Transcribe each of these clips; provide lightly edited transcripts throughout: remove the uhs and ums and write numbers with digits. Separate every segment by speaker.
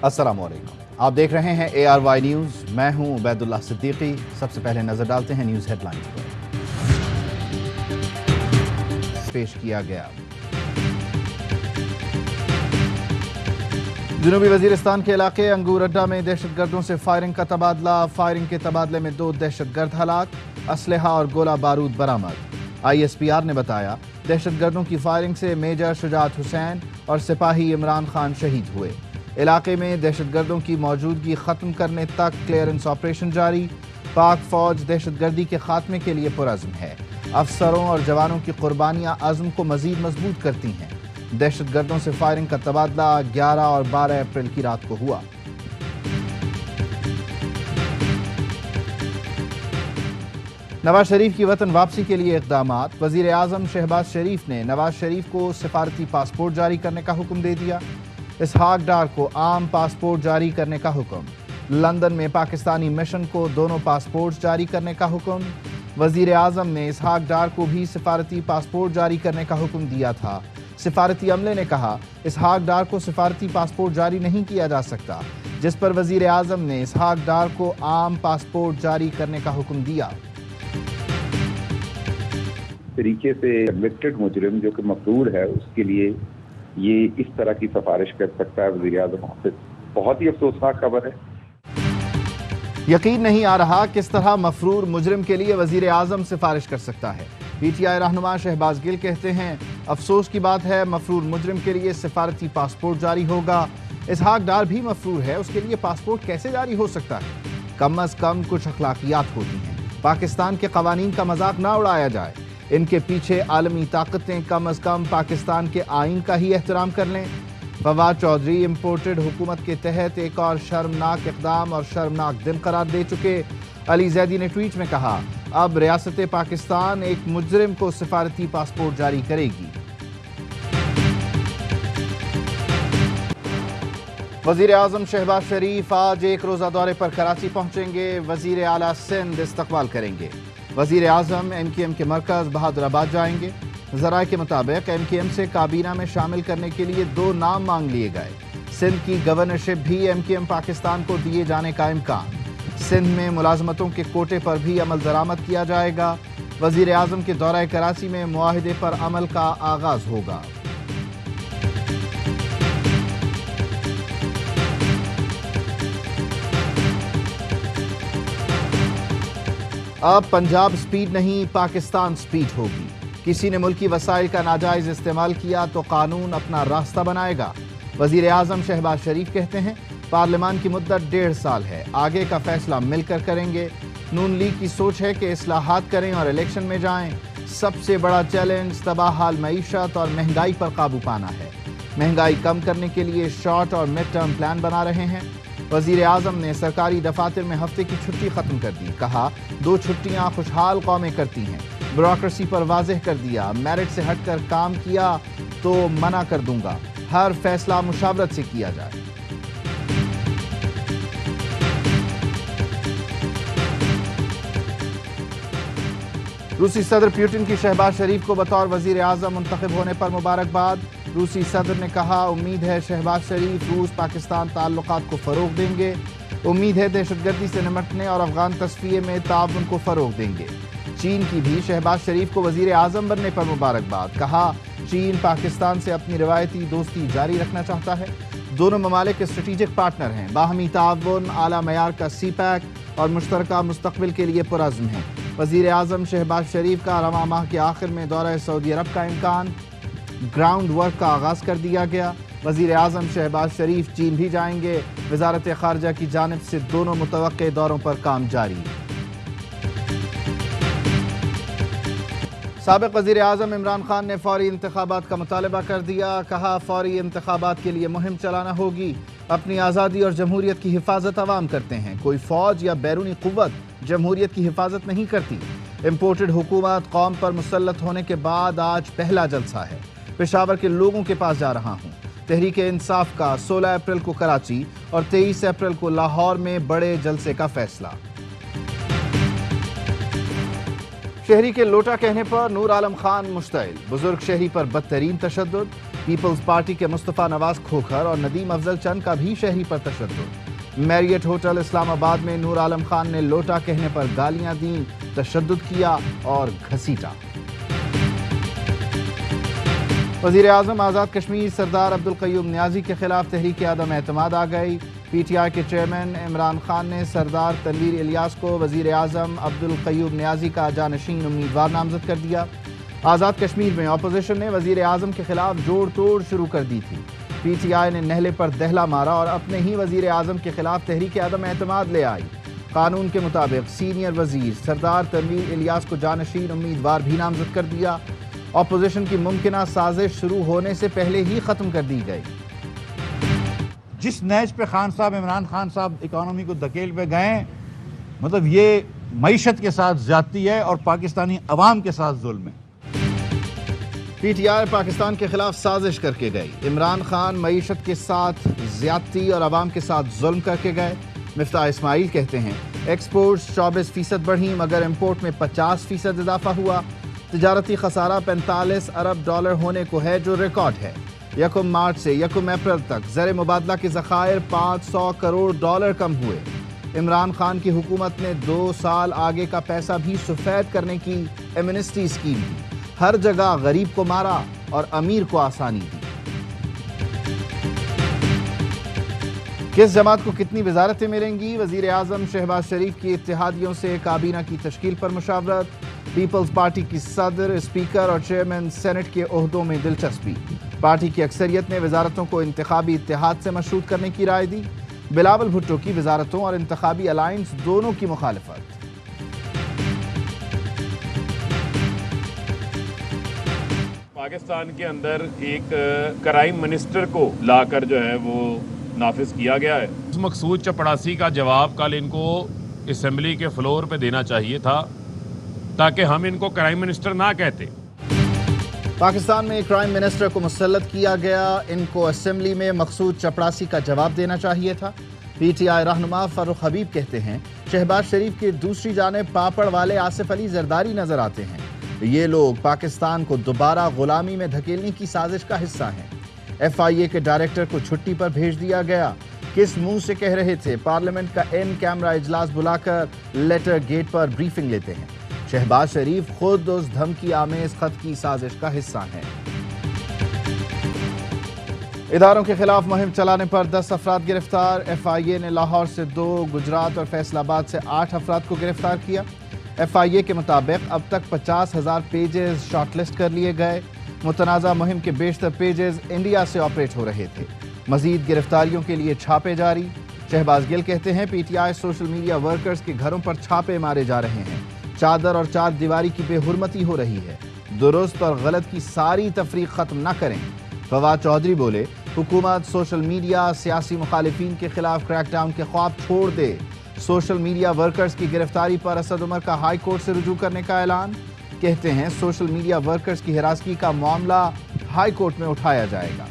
Speaker 1: अस्सलामुअलैकुम, आप देख रहे हैं ARY न्यूज़। मैं हूं उबैदुल्लाह सिद्दीकी। सबसे पहले नजर डालते हैं न्यूज़ हेडलाइंस पर। पेश किया गया। जनूबी वजीरिस्तान के इलाके अंगूर अड्डा में दहशतगर्दों से फायरिंग का तबादला। फायरिंग के तबादले में 2 दहशतगर्द हलाक, असलहा और गोला बारूद बरामद। ISPR ने बताया दहशतगर्दों की फायरिंग से मेजर शुजात हुसैन और सिपाही इमरान खान शहीद हुए। इलाके में दहशतगर्दों की मौजूदगी ख़त्म करने तक क्लियरेंस ऑपरेशन जारी। पाक फौज दहशतगर्दी के खात्मे के लिए पुरज़्म है। अफसरों और जवानों की कुर्बानियाँ अज़्म को मज़ीद मजबूत करती हैं। दहशतगर्दों से फायरिंग का तबादला 11 और 12 अप्रैल की रात को हुआ। नवाज शरीफ की वतन वापसी के लिए इक़दामात। वज़ीर आज़म शहबाज शरीफ ने नवाज शरीफ को सिफारती पासपोर्ट जारी करने का हुक्म दे दिया। इसहाक डार को आम पासपोर्ट जारी करने का हुक्म। लंदन में पाकिस्तानी मिशन को दोनों पासपोर्ट जारी करने का हुक्म। वज़ीर आज़म ने इसहाक डार को भी सिफारती पासपोर्ट जारी करने का हुक्म दिया था। सिफारती अमले ने कहा इसहाक डार को सिफारती पासपोर्ट जारी नहीं किया जा सकता, जिस पर वज़ीर आज़म ने इसहाक डार को आम पासपोर्ट जारी करने का हुक्म दिया।
Speaker 2: तरीके से कन्विक्टेड मुजरिम जो कि मफरूर है उसके लिए ये इस तरह की सिफारिश कर सकता है वज़ीर आज़म ऑफिस। बहुत ही अफसोसनाक खबर है।
Speaker 1: यकीन नहीं आ रहा किस तरह मफरूर मुजरिम के लिए वज़ीर आज़म सिफारिश कर सकता है। PTI रहनुमा शहबाज गिल कहते हैं अफसोस की बात है मफरूर मुजरिम के लिए सिफारती पासपोर्ट जारी होगा। इसहाक डार भी मफरूर है, उसके लिए पासपोर्ट कैसे जारी हो सकता है? कम अज कम कुछ अखलाकियात होती हैं। पाकिस्तान के कवानीन का मजाक ना उड़ाया जाए। इनके पीछे आलमी ताकतें कम अज कम पाकिस्तान के आइन का ही एहतराम कर लें। फवाद चौधरी इम्पोर्टेड हुकूमत के तहत एक और शर्मनाक इक़दाम और शर्मनाक दिन करार दे चुके। अली जैदी ने ट्वीट में कहा अब रियासत पाकिस्तान एक मुजरिम को सिफारती पासपोर्ट जारी करेगी। वज़ीर आज़म शहबाज शरीफ आज एक रोज़ा दौरे पर कराची पहुंचेंगे। वज़ीर आला सिंध इस्तकबाल करेंगे। वज़ीर आज़म MKM के मरकज़ बहादुराबाद जाएंगे। ज़राए के मुताबिक MKM से काबीना में शामिल करने के लिए 2 नाम मांग लिए गए। सिंध की गवर्नरशिप भी MKM पाकिस्तान को दिए जाने का इम्कान। सिंध में मुलाजमतों के कोटे पर भी अमल दरामद किया जाएगा। वज़ीर आज़म के दौरे कराची में मुआहिदे पर अमल का आगाज़ होगा। अब पंजाब स्पीड नहीं पाकिस्तान स्पीड होगी। किसी ने मुल्की वसाइल का नाजायज इस्तेमाल किया तो कानून अपना रास्ता बनाएगा। वज़ीर आज़म शहबाज शरीफ कहते हैं पार्लियामान की मुद्दत 1.5 साल है, आगे का फैसला मिलकर करेंगे। नून लीग की सोच है कि इस्लाहात करें और इलेक्शन में जाएं। सबसे बड़ा चैलेंज तबाहाल मईशत और महंगाई पर काबू पाना है। महंगाई कम करने के लिए शॉर्ट और मिड टर्म प्लान बना रहे हैं। वज़ीर आज़म ने सरकारी दफातर में हफ्ते की छुट्टी ख़त्म कर दी। कहा 2 छुट्टियाँ खुशहाल कौमें करती हैं। ब्यूरोक्रेसी पर वाज़ेह कर दिया, मेरिट से हटकर काम किया तो मना कर दूंगा। हर फैसला मुशावरत से किया जाए। रूसी सदर पुतिन की शहबाज शरीफ को बतौर वज़ीर आज़म मुंतखब होने पर मुबारकबाद। रूसी सदर ने कहा उम्मीद है शहबाज शरीफ रूस पाकिस्तान ताल्लुकात को फ़रोग़ देंगे। उम्मीद है दहशतगर्दी से निमटने और अफगान तस्फिये में ताउन को फ़रोग़ देंगे। चीन की भी शहबाज शरीफ को वज़ीर आज़म बनने पर मुबारकबाद। कहा चीन पाकिस्तान से अपनी रिवायती दोस्ती जारी रखना चाहता है। दोनों ममालिक स्ट्रेटेजिक पार्टनर हैं। बाहमी ताउन, आला मयार का CPEC और मुश्तरका मुस्तक़बिल के लिए पुरज़्म हैं। वज़ीर आज़म शहबाज शरीफ का रवां माह के आखिर में दौरा सऊदी अरब का इम्कान। ग्राउंड वर्क का आगाज़ कर दिया गया। वज़ीर आज़म शहबाज शरीफ चीन भी जाएंगे। वज़ारत ख़ारजा की जानिब से दोनों मुतवक्के दौरों पर काम जारी। साबिक़ वज़ीर आज़म इमरान खान ने फौरी इंतखाबात का मुतालबा कर दिया। कहा फौरी इंतखाबात के लिए मुहिम चलाना होगी। अपनी आज़ादी और जमहूरियत की हिफाजत अवाम करते हैं। कोई फ़ौज या बैरूनी क़ुव्वत जमहूरियत की हिफाजत नहीं करती। इम्पोर्टेड हुकूमत कौम पर मुसल्लत होने के बाद आज पहला जलसा है। पेशावर के लोगों के पास जा रहा हूँ। तहरीक इंसाफ का 16 अप्रैल को कराची और 23 अप्रैल को लाहौर में बड़े जलसे का फैसला। شہری کے لوٹا کہنے پر نور عالم خان مشتعل، بزرگ شہری پر بدترین تشدد، پیپلز پارٹی کے مصطفیٰ نواز کھوکھر اور ندیم افضل چند کا بھی شہری پر تشدد۔ میریٹ ہوٹل اسلام آباد میں نور عالم خان نے لوٹا کہنے پر گالیاں دیں، تشدد کیا اور گھسیٹا۔ وزیر اعظم آزاد کشمیر سردار عبدالقیوم نیازی کے خلاف تحریک عدم اعتماد آ گئی۔ پی ٹی آئی کے چیئرمین عمران خان نے سردار تنویر الیاس کو وزیر اعظم عبدالقیوم نیازی کا جانشین امیدوار نامزد کر دیا۔ آزاد کشمیر میں اپوزیشن نے وزیر اعظم کے خلاف جوڑ توڑ شروع کر دی تھی۔ پی ٹی آئی نے نہلے پر دہلا مارا اور اپنے ہی وزیر اعظم کے خلاف تحریک عدم اعتماد لے آئی۔ قانون کے مطابق سینئر وزیر سردار تنویر الیاس کو جانشین امیدوار بھی نامزد کر دیا۔ اپوزیشن کی ممکنہ سازش شروع ہونے سے پہلے ہی ختم کر دی گئی۔
Speaker 3: جس نیج پہ خان صاحب عمران خان صاحب اکانومی کو دھکیل پہ گئے، مطلب یہ معیشت کے ساتھ زیادتی ہے اور پاکستانی عوام کے ساتھ ظلم ہے۔
Speaker 1: پی ٹی آئی پاکستان کے خلاف سازش کر کے گئی۔ عمران خان معیشت کے ساتھ زیادتی اور عوام کے ساتھ ظلم کر کے گئے۔ مفتاح اسماعیل کہتے ہیں ایکسپورٹس 24% بڑھی مگر امپورٹ میں 50% اضافہ ہوا۔ تجارتی خسارہ 45 ارب ڈالر ہونے کو ہے جو ریکارڈ ہے۔ 1 مارچ سے 1 اپریل تک زر مبادلہ کے ذخائر 500 کروڑ ڈالر کم ہوئے۔ عمران خان کی حکومت نے 2 سال آگے کا پیسہ بھی سفید کرنے کی ایمنسٹی اسکیم دی۔ ہر جگہ غریب کو مارا اور امیر کو آسانی دی۔ کس جماعت کو کتنی وزارتیں ملیں گی؟ وزیر اعظم شہباز شریف کی اتحادیوں سے کابینہ کی تشکیل پر مشاورت۔ پیپلز پارٹی کی صدر، اسپیکر اور چیئرمین سینٹ کے عہدوں میں دلچسپی۔ پارٹی کی اکثریت نے وزارتوں کو انتخابی اتحاد سے مشروط کرنے کی رائے دی۔ بلاول بھٹو کی وزارتوں اور انتخابی الائنس دونوں کی مخالفت۔
Speaker 4: پاکستان کے اندر ایک کرائم منسٹر کو لا کر جو ہے وہ نافذ کیا گیا ہے۔ مقصود چپڑاسی کا جواب کل ان کو اسمبلی کے فلور پہ دینا چاہیے تھا تاکہ ہم ان کو کرائم منسٹر نہ کہتے۔
Speaker 1: پاکستان میں کرائم منسٹر کو مسلط کیا گیا، ان کو اسمبلی میں مقصود چپڑاسی کا جواب دینا چاہیے تھا۔ پی ٹی آئی رہنما فاروق حبیب کہتے ہیں شہباز شریف کی دوسری جانب پاپڑ والے آصف علی زرداری نظر آتے ہیں۔ یہ لوگ پاکستان کو دوبارہ غلامی میں دھکیلنے کی سازش کا حصہ ہیں۔ ایف آئی اے کے ڈائریکٹر کو چھٹی پر بھیج دیا گیا۔ کس منہ سے کہہ رہے تھے؟ پارلیمنٹ کا ان کیمرہ اجلاس بلا کر لیٹر گیٹ پر بریفنگ لیتے ہیں۔ شہباز شریف خود اس دھمکی آمیز خط کی سازش کا حصہ ہیں۔ اداروں کے خلاف مہم چلانے پر 10 افراد گرفتار۔ ایف آئی اے نے لاہور سے 2، گجرات اور فیصل آباد سے 8 افراد کو گرفتار کیا۔ ایف آئی اے کے مطابق اب تک 50,000 پیجز شارٹ لسٹ کر لیے گئے۔ متنازع مہم کے بیشتر پیجز انڈیا سے آپریٹ ہو رہے تھے۔ مزید گرفتاریوں کے لیے چھاپے جاری۔ شہباز گل کہتے ہیں P T I social media workers کے گھروں پر چھاپے مارے جا رہے ہیں۔ چادر اور چار دیواری کی بے حرمتی ہو رہی ہے۔ درست اور غلط کی ساری تفریق ختم نہ کریں۔ فواد چودھری بولے حکومت سوشل میڈیا سیاسی مخالفین کے خلاف کریک ڈاؤن کے خواب چھوڑ دے۔ سوشل میڈیا ورکرز کی گرفتاری پر اسد عمر کا ہائی کورٹ سے رجوع کرنے کا اعلان۔ کہتے ہیں سوشل میڈیا ورکرز کی ہراسگی کا معاملہ ہائی کورٹ میں اٹھایا جائے گا۔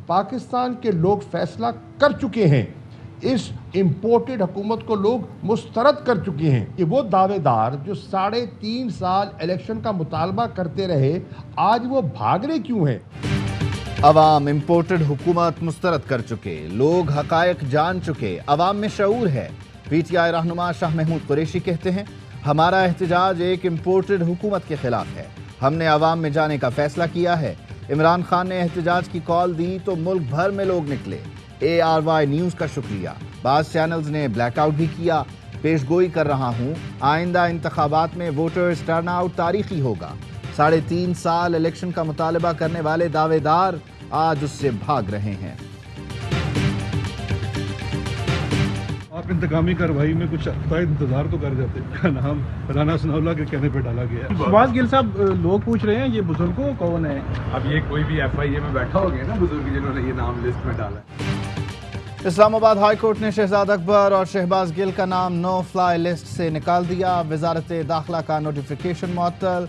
Speaker 5: پاکستان کے لوگ فیصلہ کر چکے ہیں، اس امپورٹڈ حکومت کو لوگ مسترد کر چکے ہیں کہ وہ دعوے دار جو 3.5 سال الیکشن کا مطالبہ کرتے رہے آج وہ بھاگ رہے کیوں ہیں؟
Speaker 1: عوام امپورٹڈ حکومت مسترد کر چکے، لوگ حقائق جان چکے، عوام میں شعور ہے۔ پی ٹی آئی رہنما شاہ محمود قریشی کہتے ہیں ہمارا احتجاج ایک امپورٹڈ حکومت کے خلاف ہے، ہم نے عوام میں جانے کا فیصلہ کیا ہے۔ عمران خان نے احتجاج کی کال دی تو ملک بھر میں لوگ نکلے۔ ARY نیوز کا شکریہ، بعض چینلز نے بلیک آؤٹ بھی کیا۔ پیش گوئی کر رہا ہوں آئندہ انتخابات میں ووٹرز ٹرن آؤٹ تاریخی ہوگا۔ 3.5 سال الیکشن کا مطالبہ کرنے والے دعوے دار آج اس سے بھاگ رہے ہیں۔
Speaker 6: آپ انتقامی کارروائی میں کچھ انتظار تو کر جاتے ہیں۔ کا نام رانا ثناء اللہ کے کہنے پہ ڈالا گیا ہے۔
Speaker 7: شہباز گل صاحب لوگ پوچھ رہے ہیں یہ بزرگوں کون ہے؟
Speaker 8: اب یہ کوئی بھی ایف آئی اے میں بیٹھا ہو گیا نا بزرگ جنہوں نے یہ نام لسٹ میں ڈالا ہے۔
Speaker 1: اسلام آباد ہائی کورٹ نے شہزاد اکبر اور شہباز گل کا نام نو فلائی لسٹ سے نکال دیا۔ وزارت داخلہ کا نوٹیفیکیشن معطل،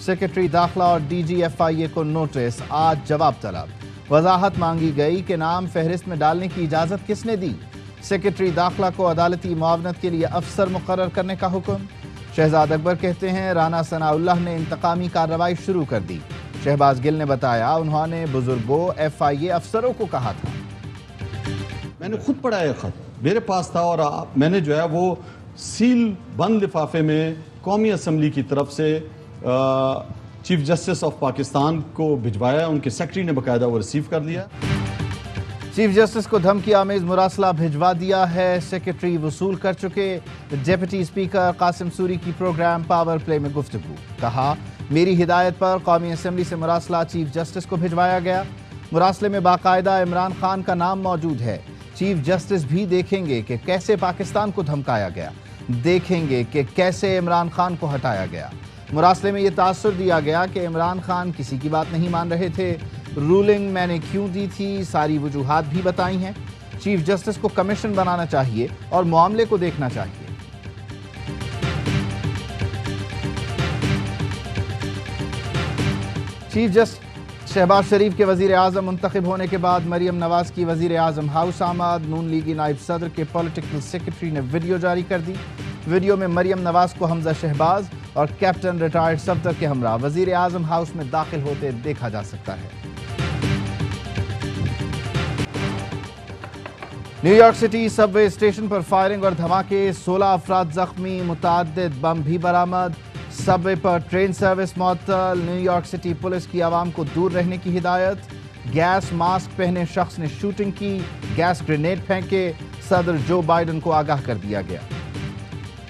Speaker 1: سیکرٹری داخلہ اور DG FIA کو نوٹس، آج جواب طلب۔ वजाहत मांगी गई कि नाम फहरिस्त में डालने की इजाज़त किसने दी। सेक्रेटरी दाखिला को अदालती मुआवनत के लिए अफसर मुकर्रर करने का हुक्म। शहजाद अकबर कहते हैं राना सनाउल्लाह ने इंतकामी कार्रवाई शुरू कर दी। शहबाज गिल ने बताया उन्होंने बुजुर्गों FIA अफसरों को कहा था।
Speaker 9: मैंने खुद पढ़ा है खत, मेरे पास था और मैंने जो है वो सील बंद लिफाफे में कौमी असम्बली की तरफ से चीफ जस्टिस ऑफ पाकिस्तान को भिजवाया। उनके सेक्रेटरी ने बाकायदा वो रिसीव कर लिया।
Speaker 1: चीफ जस्टिस को धमकी आमेज मुरासला भिजवा दिया है, सेक्रेटरी वसूल कर चुके। डिप्टी स्पीकर कासिम सूरी की प्रोग्राम पावर प्ले में गुफ्तगू। कहा मेरी हिदायत पर कौमी असम्बली से मुरासला चीफ जस्टिस को भिजवाया गया। मुरासले में बाकायदा इमरान खान का नाम मौजूद है। चीफ जस्टिस भी देखेंगे कि कैसे पाकिस्तान को धमकाया गया, देखेंगे कि कैसे इमरान खान को हटाया गया। मुरासले में ये तासुर दिया गया कि इमरान खान किसी की बात नहीं मान रहे थे। रूलिंग मैंने क्यों दी थी, सारी वजूहात भी बताई हैं। चीफ जस्टिस को कमीशन बनाना चाहिए और मामले को देखना चाहिए। चीफ जस्टिस शहबाज शरीफ के वजीर आजम मुंतखब होने के बाद मरियम नवाज की वजीर आजम हाउस आमद। नून लीगी नायब सदर के पॉलिटिकल सेक्रेटरी ने वीडियो जारी कर दी। वीडियो में मरियम नवाज को हमजा शहबाज और कैप्टन रिटायर्ड सफदर के हमरा वजीर आजम हाउस में दाखिल होते देखा जा सकता है। न्यूयॉर्क सिटी सबवे स्टेशन पर फायरिंग और धमाके, 16 अफराद जख्मी, मुतअद्दिद बम भी बरामद। सबवे पर ट्रेन सर्विस मुअत्तल। न्यूयॉर्क सिटी पुलिस की आवाम को दूर रहने की हिदायत। गैस मास्क पहने शख्स ने शूटिंग की, गैस ग्रेनेड फेंके। सदर जो बाइडन को आगाह कर दिया गया।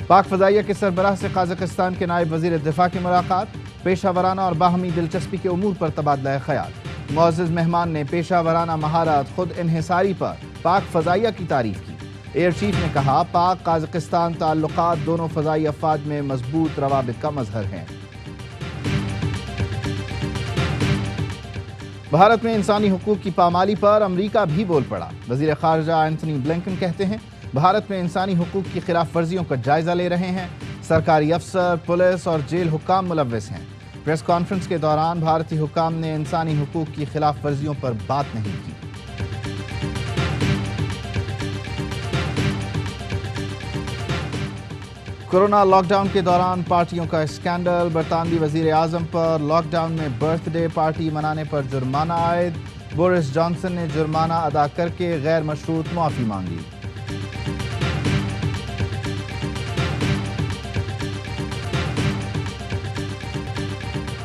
Speaker 1: पाक फजाइया के सरबराह से काज़ाकिस्तान के नायब वजीर दिफा की मुलाकात। पेशा वराना और बाहमी दिलचस्पी के उमूर पर तबादला ख्याल। मुअज़्ज़िज़ मेहमान ने पेशा वराना महारत खुद इन्हिसारी पर पाक फजाइया की तारीफ की। एयर चीफ ने कहा पाक काज़ाकिस्तान ताल्लुकात दोनों फजाई अफवाज में मजबूत रवाबित का मजहर हैं। भारत में इंसानी हुकूक की पामाली पर अमरीका भी बोल पड़ा। वजीर खारजा एंथनी ब्लिंकन कहते हैं भारत में इंसानी हुकूक की खिलाफ वर्जियों का जायजा ले रहे हैं। सरकारी अफसर, पुलिस और जेल हुक्काम मुलव्वस हैं। प्रेस कॉन्फ्रेंस के दौरान भारतीय हुक्काम ने इंसानी हुकूक की खिलाफ वर्जियों पर बात नहीं की। कोरोना लॉकडाउन के दौरान पार्टियों का स्कैंडल। बरतानवी वजीर आजम पर लॉकडाउन में बर्थडे पार्टी मनाने पर जुर्माना आयद। बोरिस जॉनसन ने जुर्माना अदा करके गैर मशरूत माफी मांगी।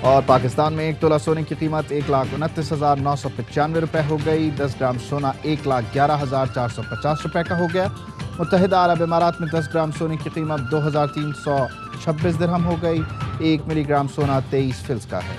Speaker 1: और पाकिस्तान में 1 तोला सोने की कीमत 1,29,995 रुपए हो गई। 10 ग्राम सोना 1,11,450 रुपए का हो गया। मुत्तहिदा अरब इमारात में 10 ग्राम सोने की कीमत 2,326 दिरहम हो गई। 1 मिलीग्राम सोना 23 फिल्स का है।